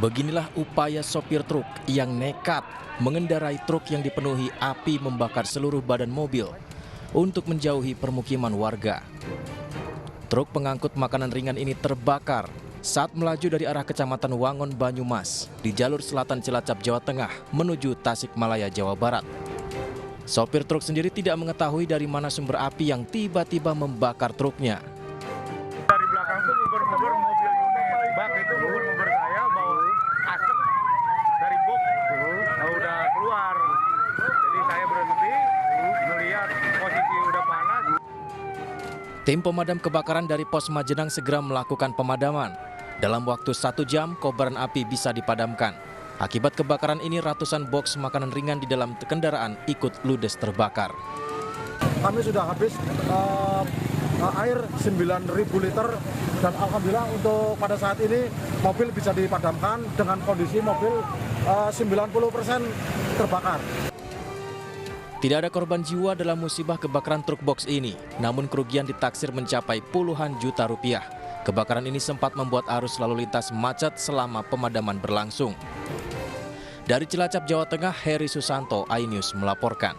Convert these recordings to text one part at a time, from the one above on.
Beginilah upaya sopir truk yang nekat mengendarai truk yang dipenuhi api membakar seluruh badan mobil untuk menjauhi permukiman warga. Truk pengangkut makanan ringan ini terbakar saat melaju dari arah Kecamatan Wangon, Banyumas di jalur selatan Cilacap, Jawa Tengah menuju Tasikmalaya, Jawa Barat. Sopir truk sendiri tidak mengetahui dari mana sumber api yang tiba-tiba membakar truknya. Dari belakang tuh nguber-nguber mobil unit bak itu nguber-nguber saya bawa asap dari box. Nah, udah keluar. Jadi saya berhenti melihat posisi udah panas. Tim pemadam kebakaran dari Pos Majenang segera melakukan pemadaman. Dalam waktu 1 jam, kobaran api bisa dipadamkan. Akibat kebakaran ini, ratusan box makanan ringan di dalam kendaraan ikut ludes terbakar. Kami sudah habis air 9.000 liter dan alhamdulillah untuk pada saat ini mobil bisa dipadamkan dengan kondisi mobil 90% terbakar. Tidak ada korban jiwa dalam musibah kebakaran truk box ini, namun kerugian ditaksir mencapai puluhan juta rupiah. Kebakaran ini sempat membuat arus lalu lintas macet selama pemadaman berlangsung. Dari Cilacap, Jawa Tengah, Heri Susanto, iNews melaporkan.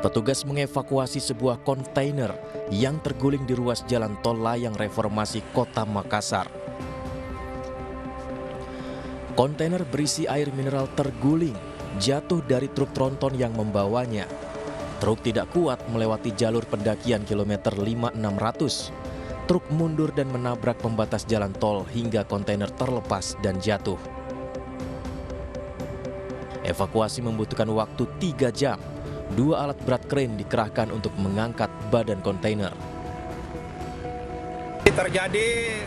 Petugas mengevakuasi sebuah kontainer yang terguling di ruas jalan tol layang Reformasi Kota Makassar. Kontainer berisi air mineral terguling, jatuh dari truk tronton yang membawanya. Truk tidak kuat melewati jalur pendakian kilometer 5600. Truk mundur dan menabrak pembatas jalan tol hingga kontainer terlepas dan jatuh. Evakuasi membutuhkan waktu 3 jam. 2 alat berat kren dikerahkan untuk mengangkat badan kontainer. Terjadi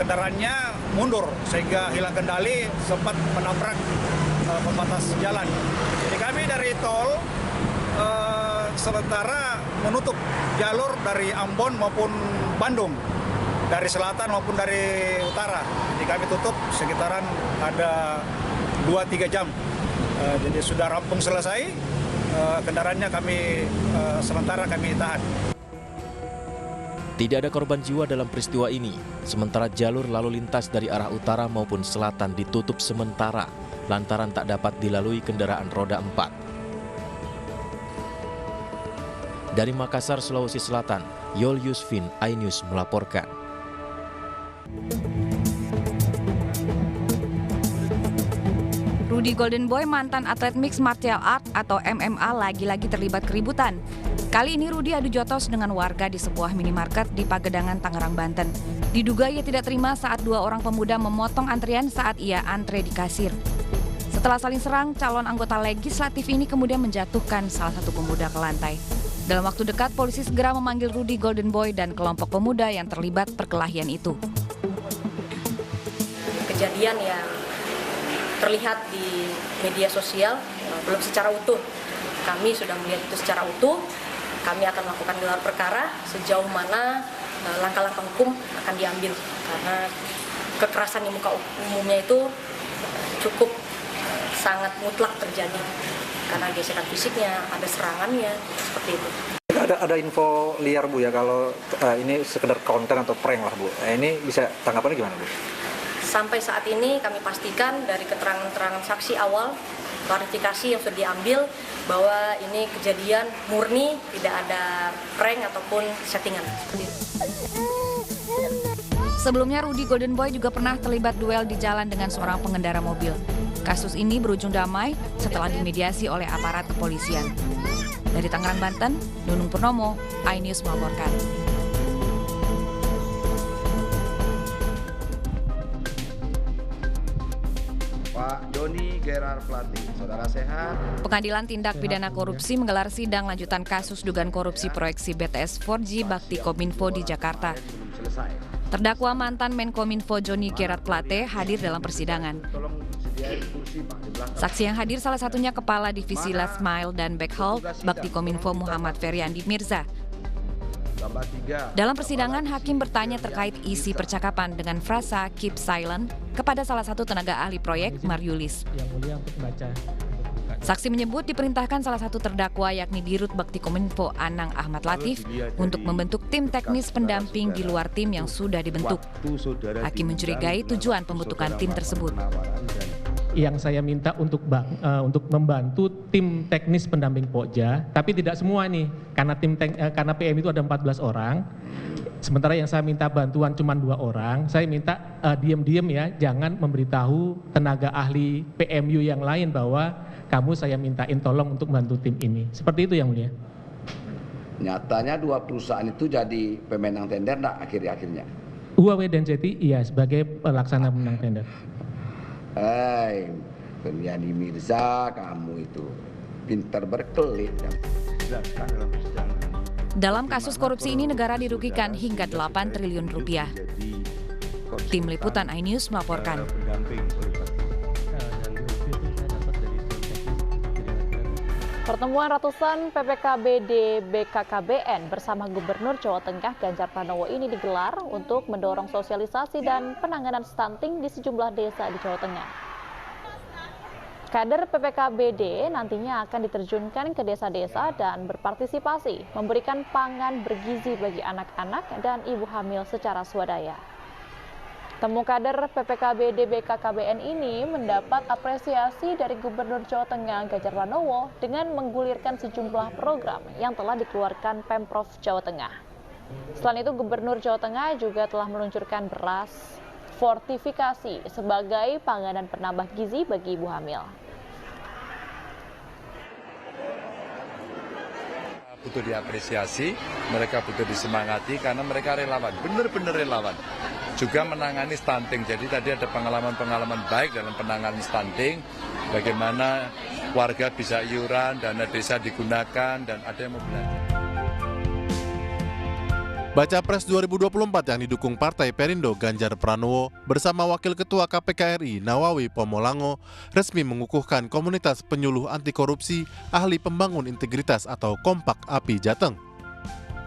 kendaraannya mundur sehingga hilang kendali, sempat menabrak pembatas jalan. Jadi kami dari tol sementara menutup jalur dari Ambon maupun Bandung, dari selatan maupun dari utara. Jadi kami tutup sekitaran ada 2-3 jam. Jadi sudah rampung selesai, kendaraannya kami sementara kami tahan. Tidak ada korban jiwa dalam peristiwa ini, sementara jalur lalu lintas dari arah utara maupun selatan ditutup sementara lantaran tak dapat dilalui kendaraan roda 4. Dari Makassar, Sulawesi Selatan, Yol Yusfin, iNews melaporkan. Rudy Golden Boy, mantan atlet mixed martial art atau MMA, lagi-lagi terlibat keributan. Kali ini Rudy adu jotos dengan warga di sebuah minimarket di Pagedangan, Tangerang, Banten. Diduga ia tidak terima saat 2 orang pemuda memotong antrian saat ia antre di kasir. Setelah saling serang, calon anggota legislatif ini kemudian menjatuhkan salah satu pemuda ke lantai. Dalam waktu dekat, polisi segera memanggil Rudy Golden Boy dan kelompok pemuda yang terlibat perkelahian itu. Kejadian yang terlihat di media sosial belum secara utuh. Kami sudah melihat itu secara utuh. Kami akan melakukan gelar perkara sejauh mana langkah-langkah hukum akan diambil. Karena kekerasan di muka umumnya itu cukup sangat mutlak terjadi. Karena gesekan fisiknya, ada serangannya, seperti itu. Ada info liar Bu ya, kalau ini sekedar konten atau prank lah Bu. Ini bisa tanggapannya gimana Bu? Sampai saat ini kami pastikan dari keterangan-keterangan saksi awal, klarifikasi yang sudah diambil bahwa ini kejadian murni, tidak ada prank ataupun settingan. Sebelumnya Rudy Golden Boy juga pernah terlibat duel di jalan dengan seorang pengendara mobil. Kasus ini berujung damai setelah dimediasi oleh aparat kepolisian. Dari Tangerang, Banten, Nunung Purnomo, iNews melaporkan. Pak Doni Gerard Plate, saudara sehat? Pengadilan Tindak Pidana Korupsi menggelar sidang lanjutan kasus dugaan korupsi proyeksi BTS 4G Bakti Kominfo di Jakarta. Terdakwa mantan Menkominfo Johnny Gerard Plate hadir dalam persidangan. Saksi yang hadir salah satunya Kepala Divisi Last Mile dan Backhaul Bakti Kominfo Muhammad Feryandi Mirza. Dalam persidangan, hakim bertanya terkait isi percakapan dengan frasa keep silent kepada salah satu tenaga ahli proyek, Mariulis. Yang mulia untuk baca. Saksi menyebut diperintahkan salah satu terdakwa yakni Dirut Baktikominfo Anang Ahmad Latif untuk membentuk tim teknis pendamping di luar tim yang sudah dibentuk. Hakim mencurigai tujuan pembentukan tim tersebut. Yang saya minta untuk membantu tim teknis pendamping Pokja, tapi tidak semua nih, karena PM itu ada 14 orang. Sementara yang saya minta bantuan cuma 2 orang, saya minta diam-diam ya, jangan memberitahu tenaga ahli PMU yang lain bahwa kamu saya mintain tolong untuk bantu tim ini. Seperti itu yang mulia. Nyatanya 2 perusahaan itu jadi pemenang tender enggak akhir-akhirnya? Huawei dan ZTE iya sebagai pelaksana pemenang tender. Penyanyi Mirza, kamu itu pintar berkelit. Dalam kasus korupsi ini negara dirugikan hingga 8 triliun rupiah. Tim Liputan iNews melaporkan. Pertemuan ratusan PPKBD BKKBN bersama Gubernur Jawa Tengah Ganjar Pranowo ini digelar untuk mendorong sosialisasi dan penanganan stunting di sejumlah desa di Jawa Tengah. Kader PPKBD nantinya akan diterjunkan ke desa-desa dan berpartisipasi memberikan pangan bergizi bagi anak-anak dan ibu hamil secara swadaya. Temu kader PPKBD BKKBN ini mendapat apresiasi dari Gubernur Jawa Tengah Ganjar Pranowo dengan menggulirkan sejumlah program yang telah dikeluarkan Pemprov Jawa Tengah. Selain itu, Gubernur Jawa Tengah juga telah meluncurkan beras fortifikasi sebagai panganan penambah gizi bagi ibu hamil. Butuh diapresiasi, mereka butuh disemangati karena mereka relawan, benar-benar relawan. Juga menangani stunting, jadi tadi ada pengalaman-pengalaman baik dalam penanganan stunting, bagaimana warga bisa iuran, dana desa digunakan, dan ada yang mau belanja. Baca Pres 2024 yang didukung Partai Perindo Ganjar Pranowo bersama Wakil Ketua KPK RI Nawawi Pomolango resmi mengukuhkan komunitas penyuluh anti korupsi ahli pembangun integritas atau Kompak API Jateng.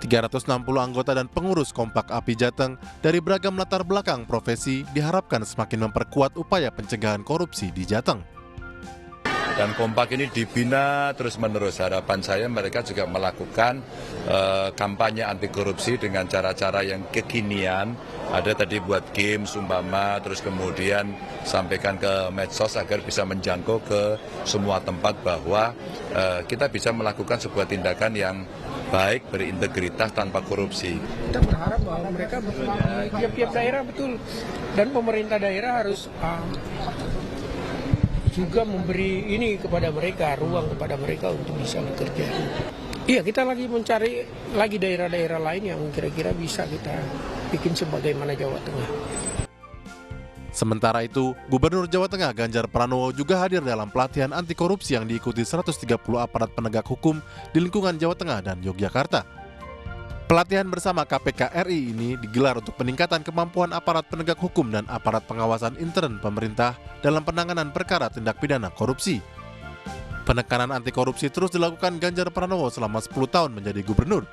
360 anggota dan pengurus Kompak API Jateng dari beragam latar belakang profesi diharapkan semakin memperkuat upaya pencegahan korupsi di Jateng. Dan Kompak ini dibina terus-menerus. Harapan saya mereka juga melakukan kampanye anti korupsi dengan cara-cara yang kekinian. Ada tadi buat games umpama, terus kemudian sampaikan ke medsos agar bisa menjangkau ke semua tempat bahwa kita bisa melakukan sebuah tindakan yang baik, berintegritas, tanpa korupsi. Kita berharap bahwa mereka di tiap-tiap daerah betul, dan pemerintah daerah harus juga memberi ini kepada mereka, ruang kepada mereka untuk bisa bekerja. Iya, kita lagi mencari lagi daerah-daerah lain yang kira-kira bisa kita bikin sebagaimana Jawa Tengah. Sementara itu, Gubernur Jawa Tengah Ganjar Pranowo juga hadir dalam pelatihan anti korupsi yang diikuti 130 aparat penegak hukum di lingkungan Jawa Tengah dan Yogyakarta. Pelatihan bersama KPK RI ini digelar untuk peningkatan kemampuan aparat penegak hukum dan aparat pengawasan intern pemerintah dalam penanganan perkara tindak pidana korupsi. Penekanan anti korupsi terus dilakukan Ganjar Pranowo selama 10 tahun menjadi gubernur.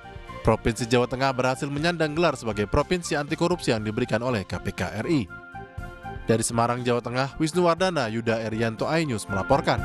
Provinsi Jawa Tengah berhasil menyandang gelar sebagai provinsi anti korupsi yang diberikan oleh KPK RI. Dari Semarang, Jawa Tengah, Wisnu Wardana, Yuda Erianto, iNews melaporkan.